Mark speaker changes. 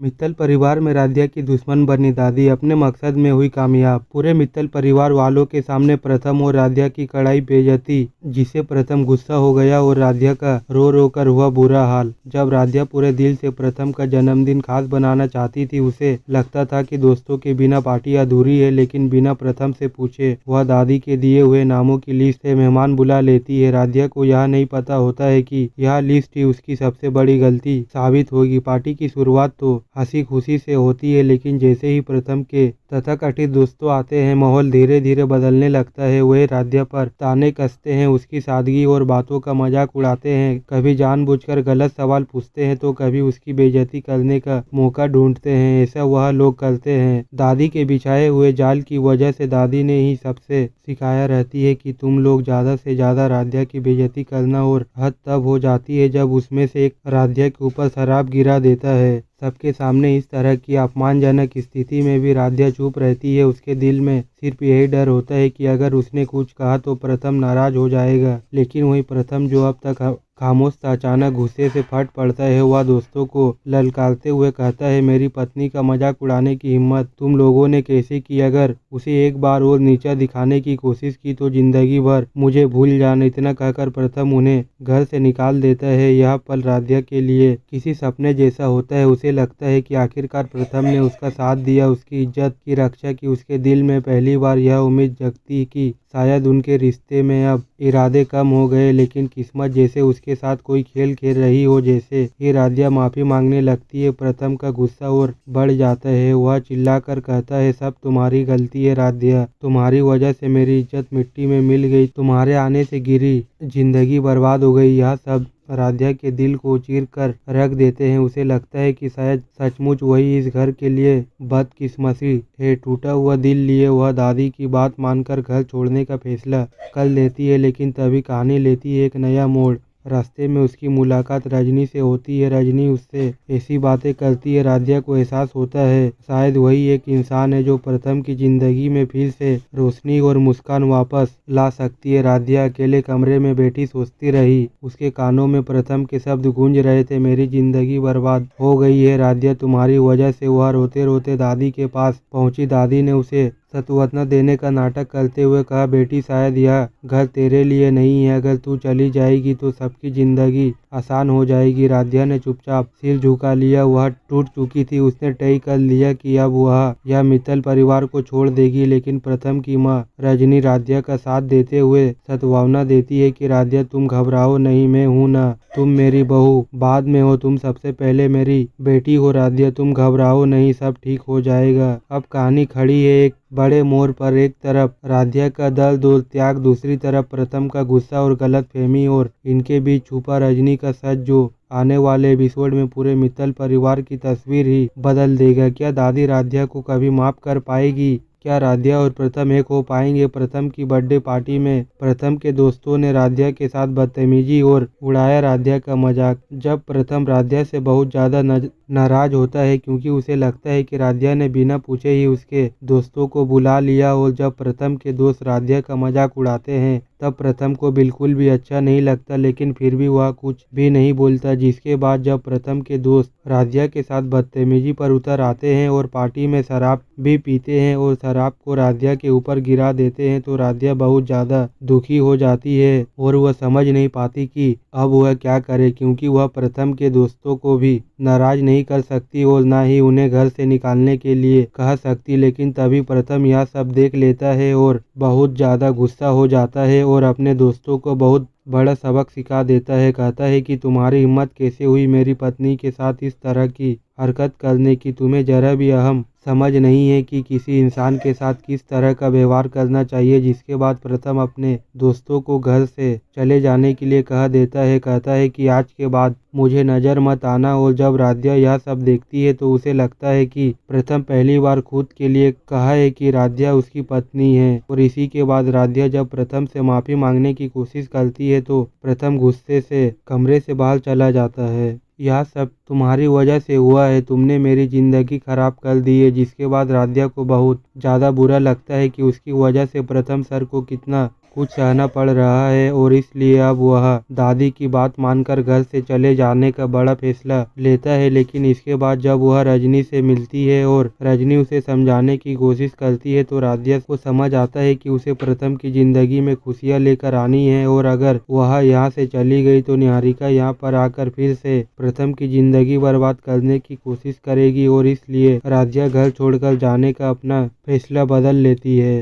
Speaker 1: मित्तल परिवार में राध्या की दुश्मन बनी दादी अपने मकसद में हुई कामयाब। पूरे मित्तल परिवार वालों के सामने प्रथम और राध्या की कड़ाई बेइज्जती, जिसे प्रथम गुस्सा हो गया और राध्या का रो रो कर हुआ बुरा हाल। जब राध्या पूरे दिल से प्रथम का जन्मदिन खास बनाना चाहती थी, उसे लगता था कि दोस्तों के बिना पार्टी अधूरी है, लेकिन बिना प्रथम से पूछे वह दादी के दिए हुए नामों की लिस्ट से मेहमान बुला लेती है। राध्या को यह नहीं पता होता है कि यह लिस्ट ही उसकी सबसे बड़ी गलती साबित होगी। पार्टी की शुरुआत तो हंसी खुशी से होती है, लेकिन जैसे ही प्रथम के तथाकथित दोस्तों आते हैं, माहौल धीरे धीरे बदलने लगता है। वे राध्या पर ताने कसते हैं, उसकी सादगी और बातों का मजाक उड़ाते हैं, कभी जानबूझकर गलत सवाल पूछते हैं तो कभी उसकी बेइज्जती करने का मौका ढूंढते हैं। ऐसा वह लोग करते हैं। दादी के बिछाए हुए जाल की वजह से दादी ने ही सबसे सिखाया रहती है कि तुम लोग ज्यादा से ज्यादा राध्या की बेइज्जती करना, और हद तब हो जाती है जब उसमें से एक राध्या के ऊपर शराब गिरा देता है। सबके सामने इस तरह की अपमानजनक स्थिति में भी राध्या चुप रहती है। उसके दिल में सिर्फ यही डर होता है कि अगर उसने कुछ कहा तो प्रथम नाराज हो जाएगा। लेकिन वही प्रथम जो अब तक खामोश था, अचानक गुस्से से फट पड़ता है। वह दोस्तों को ललकारते हुए कहता है, मेरी पत्नी का मजाक उड़ाने की हिम्मत तुम लोगों ने कैसे की? अगर उसे एक बार और नीचा दिखाने की कोशिश की तो जिंदगी भर मुझे भूल जाना। इतना कहकर प्रथम उन्हें घर से निकाल देता है। यह पल राध्या के लिए किसी सपने जैसा होता है। उसे लगता है कि आखिरकार प्रथम ने उसका साथ दिया, उसकी इज्जत की रक्षा की। उसके दिल में पहली बार यह उम्मीद जगती कि शायद उनके रिश्ते में अब इरादे कम हो गए, लेकिन किस्मत जैसे उसके साथ कोई खेल खेल रही हो। जैसे ही राध्या माफी मांगने लगती है, प्रथम का गुस्सा और बढ़ जाता है। वह चिल्लाकर कहता है, सब तुम्हारी गलती है राध्या, तुम्हारी वजह से मेरी इज्जत मिट्टी में मिल गई, तुम्हारे आने से गिरी जिंदगी बर्बाद हो गई। यह सब राध्या के दिल को चीर कर रख देते हैं। उसे लगता है कि शायद सचमुच वही इस घर के लिए बदकिस्मती है। टूटा हुआ दिल लिए वह दादी की बात मानकर घर छोड़ने का फैसला कर लेती है, लेकिन तभी कहानी लेती है एक नया मोड़। रास्ते में उसकी मुलाकात रजनी से होती है। रजनी उससे ऐसी बातें करती है, राध्या को एहसास होता है शायद वही एक इंसान है जो प्रथम की जिंदगी में फिर से रोशनी और मुस्कान वापस ला सकती है। राध्या अकेले कमरे में बैठी सोचती रही। उसके कानों में प्रथम के शब्द गूंज रहे थे, मेरी जिंदगी बर्बाद हो गई है राध्या, तुम्हारी वजह से। वह रोते रोते दादी के पास पहुंची। दादी ने उसे सांत्वना देने का नाटक करते हुए कहा, बेटी शायद यह घर तेरे लिए नहीं है, अगर तू चली जाएगी तो सबकी जिंदगी आसान हो जाएगी। राध्या ने चुपचाप सिर झुका लिया। वह टूट चुकी थी। उसने तय कर लिया कि अब वह यह मित्तल परिवार को छोड़ देगी। लेकिन प्रथम की माँ रजनी राध्या का साथ देते हुए सांत्वना देती है कि राध्या तुम घबराओ नहीं, मैं हूं ना, तुम मेरी बहू बाद में हो, तुम सबसे पहले मेरी बेटी हो राध्या, तुम घबराओ नहीं, सब ठीक हो जाएगा। अब कहानी खड़ी है एक बड़े मोड़ पर। एक तरफ राध्या का दर्द और त्याग, दूसरी तरफ प्रथम का गुस्सा और गलतफहमी, और इनके बीच छुपा रजनी का सच जो आने वाले एपिसोड में पूरे मित्तल परिवार की तस्वीर ही बदल देगा। क्या दादी राध्या को कभी माफ कर पाएगी? क्या राध्या और प्रथम एक हो पाएंगे? प्रथम की बर्थडे पार्टी में प्रथम के दोस्तों ने राध्या के साथ बदतमीजी और उड़ाया राध्या का मजाक। जब प्रथम राध्या से बहुत ज्यादा नाराज होता है क्योंकि उसे लगता है कि राध्या ने बिना पूछे ही उसके दोस्तों को बुला लिया, और जब प्रथम के दोस्त राध्या का मजाक उड़ाते हैं तब प्रथम को बिल्कुल भी अच्छा नहीं लगता, लेकिन फिर भी वह कुछ भी नहीं बोलता। जिसके बाद जब प्रथम के दोस्त राध्या के साथ बदतमीजी पर उतर आते हैं और पार्टी में शराब भी पीते हैं और शराब को राध्या के ऊपर गिरा देते हैं, तो राध्या बहुत ज्यादा दुखी हो जाती है और वह समझ नहीं पाती कि अब वह क्या करे, क्योंकि वह प्रथम के दोस्तों को भी नाराज नहीं कर सकती और ना ही उन्हें घर से निकालने के लिए कह सकती। लेकिन तभी प्रथम यह सब देख लेता है और बहुत ज्यादा गुस्सा हो जाता है और अपने दोस्तों को बहुत बड़ा सबक सिखा देता है। कहता है कि तुम्हारी हिम्मत कैसे हुई मेरी पत्नी के साथ इस तरह की हरकत करने की? तुम्हें जरा भी अहम समझ नहीं है कि किसी इंसान के साथ किस तरह का व्यवहार करना चाहिए। जिसके बाद प्रथम अपने दोस्तों को घर से चले जाने के लिए कह देता है। कहता है कि आज के बाद मुझे नजर मत आना। और जब राध्या यह सब देखती है तो उसे लगता है कि प्रथम पहली बार खुद के लिए कहा है कि राध्या उसकी पत्नी है। और इसी के बाद राध्या जब प्रथम से माफी मांगने की कोशिश करती है तो प्रथम गुस्से से कमरे से बाहर चला जाता है। यह सब तुम्हारी वजह से हुआ है, तुमने मेरी जिंदगी खराब कर दी है। जिसके बाद राध्या को बहुत ज्यादा बुरा लगता है कि उसकी वजह से प्रथम सर को कितना कुछ सहना पड़ रहा है और इसलिए अब वह दादी की बात मानकर घर से चले जाने का बड़ा फैसला लेता है। लेकिन इसके बाद जब वह रजनी से मिलती है और रजनी उसे समझाने की कोशिश करती है तो राध्या को समझ आता है कि उसे प्रथम की जिंदगी में खुशियां लेकर आनी है और अगर वह यहाँ से चली गई तो निहारिका यहाँ पर आकर फिर से प्रथम की जिंदगी बर्बाद करने की कोशिश करेगी और इसलिए राध्या घर छोड़कर जाने का अपना फैसला बदल लेती है।